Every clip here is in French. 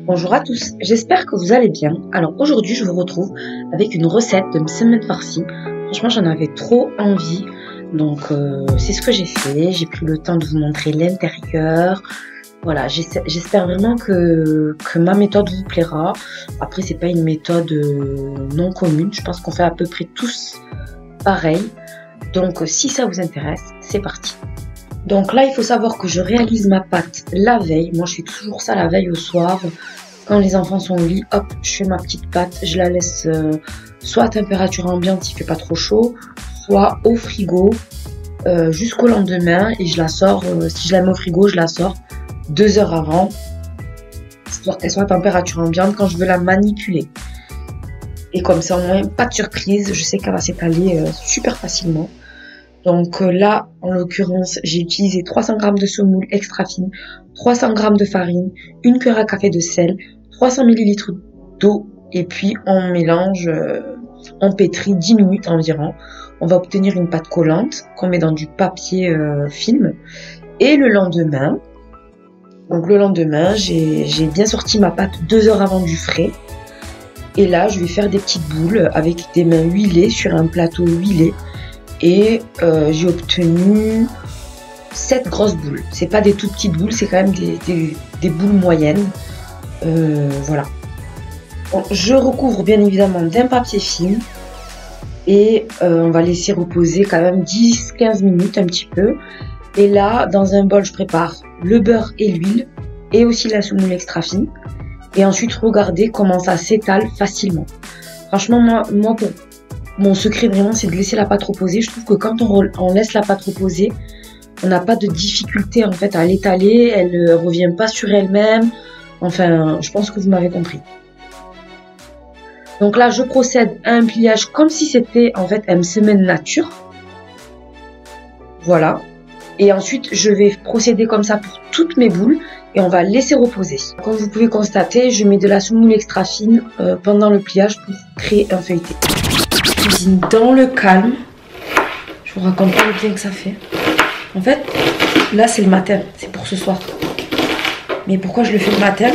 Bonjour à tous, j'espère que vous allez bien. Alors aujourd'hui je vous retrouve avec une recette de msemen farci. Franchement j'en avais trop envie, donc c'est ce que j'ai fait. J'ai pris le temps de vous montrer l'intérieur. Voilà, j'espère vraiment que ma méthode vous plaira. Après c'est pas une méthode non commune, je pense qu'on fait à peu près tous pareil. Donc si ça vous intéresse, c'est parti. Donc là, il faut savoir que je réalise ma pâte la veille. Moi, je fais toujours ça la veille au soir. Quand les enfants sont au lit, hop, je fais ma petite pâte. Je la laisse soit à température ambiante s'il fait pas trop chaud, soit au frigo jusqu'au lendemain. Et je la sors, si je la mets au frigo, je la sors 2 heures avant, histoire qu'elle soit à température ambiante quand je veux la manipuler. Et comme ça, au moins, pas de surprise. Je sais qu'elle va s'étaler super facilement. Donc là, en l'occurrence, j'ai utilisé 300 g de semoule extra fine, 300 g de farine, 1 cuillère à café de sel, 300 ml d'eau et puis on mélange, on pétrit 10 minutes environ. On va obtenir une pâte collante qu'on met dans du papier film. Et le lendemain, j'ai bien sorti ma pâte 2 heures avant du frais. Et là, je vais faire des petites boules avec des mains huilées sur un plateau huilé. Et j'ai obtenu 7 grosses boules. C'est pas des toutes petites boules, c'est quand même des boules moyennes. Voilà. Bon, je recouvre bien évidemment d'un papier film. Et on va laisser reposer quand même 10-15 minutes un petit peu. Et là, dans un bol, je prépare le beurre et l'huile. Et aussi la semoule extra fine. Et ensuite, regardez comment ça s'étale facilement. Franchement, moi pour... Mon secret vraiment c'est de laisser la pâte reposer. Je trouve que quand on laisse la pâte reposer, on n'a pas de difficulté en fait à l'étaler, elle ne revient pas sur elle-même. Enfin, je pense que vous m'avez compris. Donc là, je procède à un pliage comme si c'était en fait un msemen nature. Voilà. Et ensuite, je vais procéder comme ça pour toutes mes boules et on va laisser reposer. Comme vous pouvez constater, je mets de la semoule extra fine pendant le pliage pour créer un feuilleté. Cuisine dans le calme. Je vous raconte pas le bien que ça fait. En fait, là c'est le matin, c'est pour ce soir. Mais pourquoi je le fais le matin?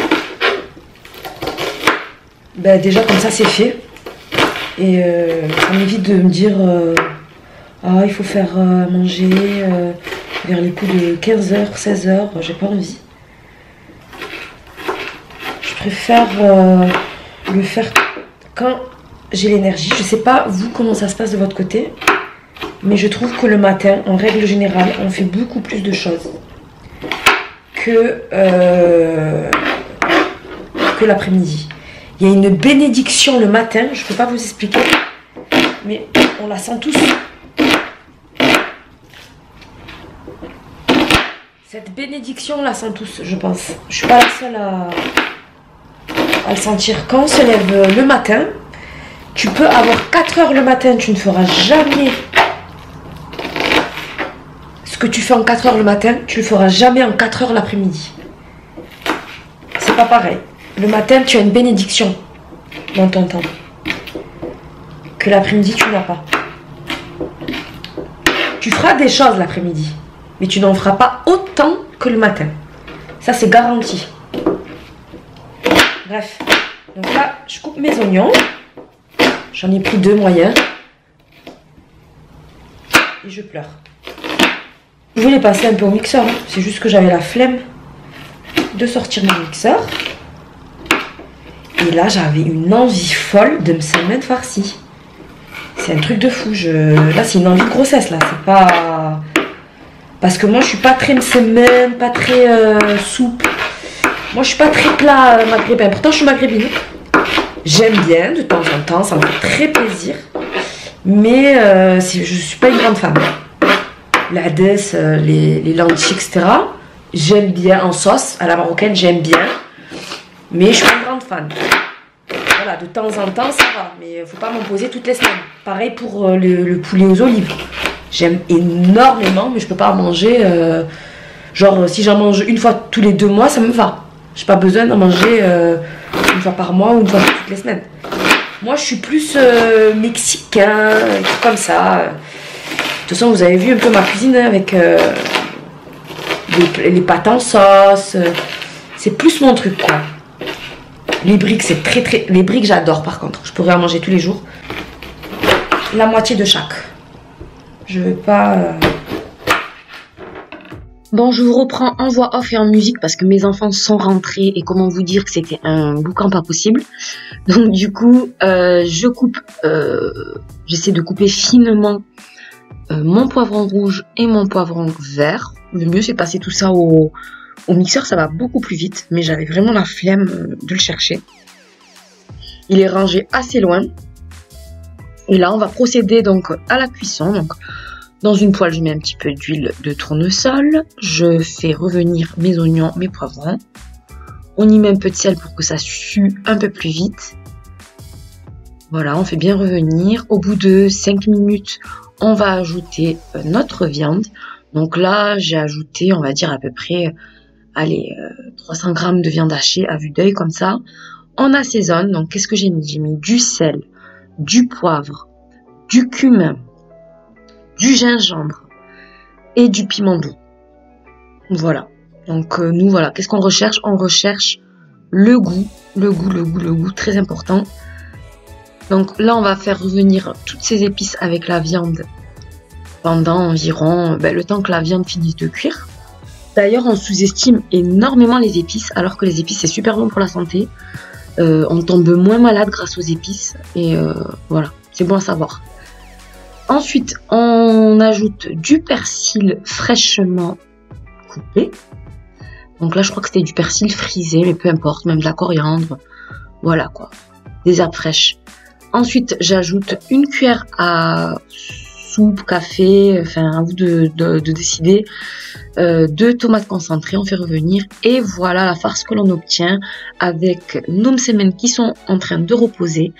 Ben déjà comme ça c'est fait. Et ça m'évite de me dire ah il faut faire manger vers les coups de 15h, 16h, j'ai pas envie. Je préfère le faire quand j'ai l'énergie. Je sais pas vous comment ça se passe de votre côté, mais je trouve que le matin, en règle générale, on fait beaucoup plus de choses que l'après-midi. Il y a une bénédiction le matin, je peux pas vous expliquer, mais on la sent tous. Cette bénédiction, on la sent tous, je pense. Je suis pas la seule à le sentir. Quand on se lève le matin, tu peux avoir 4 heures le matin, tu ne feras jamais ce que tu fais en 4 heures le matin, tu le feras jamais en 4 heures l'après-midi. C'est pas pareil. Le matin, tu as une bénédiction dans ton temps que l'après-midi, tu n'as pas. Tu feras des choses l'après-midi, mais tu n'en feras pas autant que le matin. Ça, c'est garanti. Bref. Donc là, je coupe mes oignons. J'en ai pris 2 moyens. Et je pleure. Je voulais passer un peu au mixeur. Hein. C'est juste que j'avais la flemme de sortir mon mixeur. Et là, j'avais une envie folle de msemen farci. C'est un truc de fou. Là, c'est une envie de grossesse. Là, c'est pas... Parce que moi, je suis pas très msemen, pas très souple. Moi, je suis pas très plat maghrébin. Pourtant, je suis maghrébine. J'aime bien de temps en temps, ça me fait très plaisir. Mais je ne suis pas une grande fan. L'hadès, les lentilles, etc. J'aime bien en sauce. À la marocaine, j'aime bien. Mais je suis pas une grande fan. Voilà, de temps en temps, ça va. Mais il ne faut pas m'en poser toutes les semaines. Pareil pour le poulet aux olives. J'aime énormément, mais je ne peux pas en manger. Genre, si j'en mange une fois tous les 2 mois, ça me va. Je n'ai pas besoin d'en manger... une fois par mois ou une fois toutes les semaines. Moi, je suis plus mexicain, comme ça. De toute façon, vous avez vu un peu ma cuisine hein, avec les pâtes en sauce. C'est plus mon truc, quoi. Les briques, c'est très... Les briques, j'adore par contre. Je pourrais en manger tous les jours. La moitié de chaque. Je veux pas... Bon, je vous reprends en voix off et en musique parce que mes enfants sont rentrés et comment vous dire que c'était un boucan pas possible. Donc du coup, je coupe... J'essaie de couper finement mon poivron rouge et mon poivron vert. Le mieux, c'est de passer tout ça au mixeur, ça va beaucoup plus vite, mais j'avais vraiment la flemme de le chercher. Il est rangé assez loin. Et là, on va procéder donc à la cuisson. Donc, dans une poêle, je mets un petit peu d'huile de tournesol. Je fais revenir mes oignons, mes poivrons. On y met un peu de sel pour que ça sue un peu plus vite. Voilà, on fait bien revenir. Au bout de 5 minutes, on va ajouter notre viande. Donc là, j'ai ajouté, on va dire à peu près... Allez, 300 g de viande hachée à vue d'œil comme ça. On assaisonne. Donc, qu'est-ce que j'ai mis? J'ai mis du sel, du poivre, du cumin, du gingembre et du piment doux. Voilà. Donc, nous, voilà. Qu'est-ce qu'on recherche? On recherche le goût. Le goût, très important. Donc, là, on va faire revenir toutes ces épices avec la viande pendant environ le temps que la viande finisse de cuire. D'ailleurs, on sous-estime énormément les épices, alors que les épices, c'est super bon pour la santé. On tombe moins malade grâce aux épices. Et voilà, c'est bon à savoir. Ensuite, on ajoute du persil fraîchement coupé. Donc là, je crois que c'était du persil frisé, mais peu importe, même de la coriandre. Voilà quoi, des herbes fraîches. Ensuite, j'ajoute une cuillère à soupe, café, enfin à vous de décider, de tomates concentrées, on fait revenir et voilà la farce que l'on obtient avec nos msemen qui sont en train de reposer.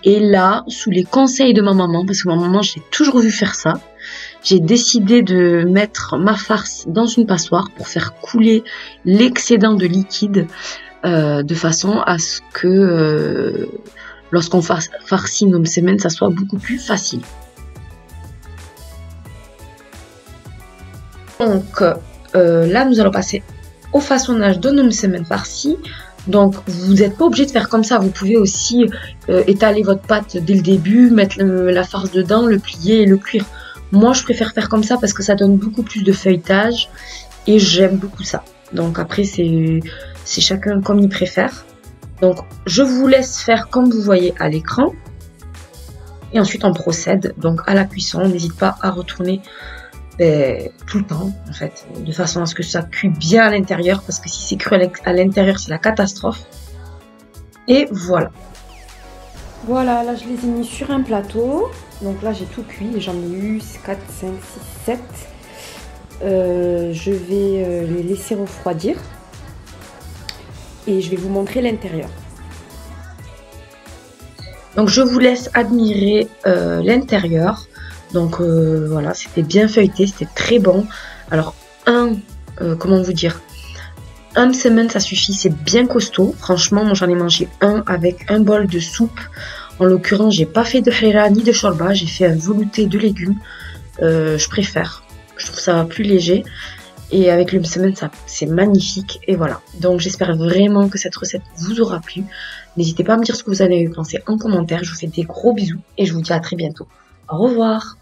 Et là, sous les conseils de ma maman, parce que ma maman, j'ai toujours vu faire ça, j'ai décidé de mettre ma farce dans une passoire pour faire couler l'excédent de liquide de façon à ce que lorsqu'on farcit nos msemen, ça soit beaucoup plus facile. Donc là, nous allons passer au façonnage de nos msemen farcis. Donc, vous n'êtes pas obligé de faire comme ça. Vous pouvez aussi étaler votre pâte dès le début, mettre la farce dedans, le plier et le cuire. Moi, je préfère faire comme ça parce que ça donne beaucoup plus de feuilletage et j'aime beaucoup ça. Donc après, c'est chacun comme il préfère. Donc, je vous laisse faire comme vous voyez à l'écran. Et ensuite, on procède donc à la cuisson. N'hésite pas à retourner tout le temps en fait, de façon à ce que ça cuit bien à l'intérieur, parce que si c'est cru à l'intérieur, c'est la catastrophe. Et voilà. Voilà, là je les ai mis sur un plateau. Donc là j'ai tout cuit, j'en ai eu 4, 5, 6, 7. Je vais les laisser refroidir. Et je vais vous montrer l'intérieur. Donc je vous laisse admirer l'intérieur. Donc voilà, c'était bien feuilleté, c'était très bon. Alors comment vous dire, un msemen ça suffit, c'est bien costaud. Franchement, moi j'en ai mangé un avec un bol de soupe. En l'occurrence, j'ai pas fait de harira ni de shorba, j'ai fait un velouté de légumes. Je préfère, je trouve ça plus léger. Et avec le msemen, ça c'est magnifique. Et voilà, donc j'espère vraiment que cette recette vous aura plu. N'hésitez pas à me dire ce que vous en avez pensé en commentaire. Je vous fais des gros bisous et je vous dis à très bientôt. Au revoir.